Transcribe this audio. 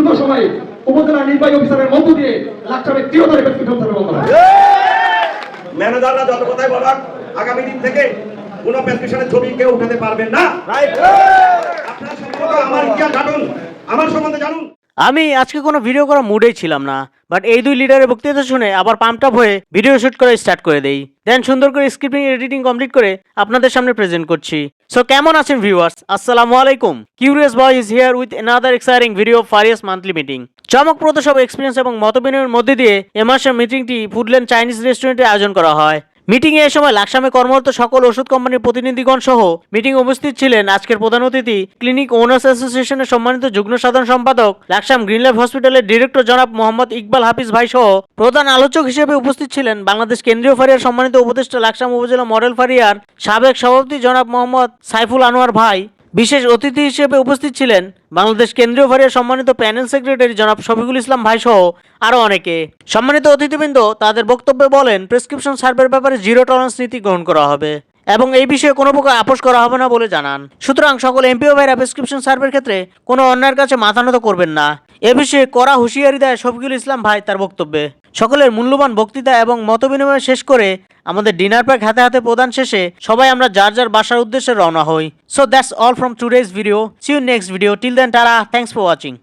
দ্রুত সময়ে উপজেলা নির্বাহী অফিসারের মধ্য দিয়ে লাকসামে চিরতরে প্রেসক্রিপশন সার্ভে বন্ধ হবে। ম্যানেজাররা যত কথাই বলাক আগামী দিন থেকে কোনো প্রেসক্রিপশনের ছবি কেউ উঠাতে পারবেন না। আপনারা সম্পর্কে আমার ইতিহাস জানুন, আমার সম্বন্ধে জানুন। আমি আজকে কোনো ভিডিও করার মুডেই ছিলাম না, বাট এই দুই লিডারের বক্তৃতা শুনে আবার পাম্পড আপ হয়ে ভিডিও শুট করে স্টার্ট করে দেই। দেন সুন্দর করে স্ক্রিপ্টিং এডিটিং কমপ্লিট করে আপনাদের সামনে প্রেজেন্ট করছি। সো কেমন আছেন ভিউয়ার্স, আসসালামু আলাইকুম। Curious boy is here with another exciting video of Farias monthly meeting. চমকপ্রদ সব এক্সপিরিয়েন্স এবং মতবিনিময়ের মধ্যে দিয়ে এ মাসের মিটিংটি ফুডল্যান্ড চাইনিজ রেস্টুরেন্টে আয়োজন করা হয়। মিটিং এ সময় লাকসামে কর্মরত সকল ওষুধ কোম্পানির প্রতিনিধিগণ সহ মিটিং উপস্থিত ছিলেন আজকের প্রধান অতিথি ক্লিনিক ওনার্স অ্যাসোসিয়েশনের সম্মানিত যুগ্ম সাধারণ সম্পাদক, লাকসাম গ্রিন লাইফ হসপিটালের ডিরেক্টর জনাব মোহাম্মদ ইকবাল হাফিজ ভাই সহ প্রধান আলোচক হিসেবে উপস্থিত ছিলেন বাংলাদেশ কেন্দ্রীয় ফারিয়ার সম্মানিত উপদেষ্টা লাকসাম উপজেলা মডেল ফারিয়ার সাবেক সভাপতি জনাব মোহাম্মদ সাইফুল আনোয়ার ভাই। বিশেষ অতিথি হিসেবে উপস্থিত ছিলেন বাংলাদেশ কেন্দ্রীয় ফারিয়ার সম্মানিত প্যানেল সেক্রেটারি জনাব শফিকুল ইসলাম ভাই সহ আরো অনেকে। সম্মানিত অতিথিবৃন্দ তাদের বক্তব্যে বলেন প্রেসক্রিপশন সার্ভের ব্যাপারে জিরো টলারেন্স নীতি গ্রহণ করা হবে এবং এই বিষয়ে কোনো প্রকার আপোষ করা হবে না বলে জানান। সুতরাং সকল এমপিও ভাইরা প্রেসক্রিপশন সার্ভের ক্ষেত্রে কোনো অন্যায়ের কাছে মাথা নত করবেন না, এ বিষয়ে কড়া হুঁশিয়ারি দেয় শফিকুল ইসলাম ভাই তার বক্তব্যে। সকলের মূল্যবান বক্তৃতা এবং মতবিনিময় শেষ করে আমাদের ডিনার প্যাক হাতে হাতে প্রদান শেষে সবাই আমরা যার যার বাসার উদ্দেশ্যে রওনা হই। So that's all from today's video. See you next video. Till then tata, thanks for watching.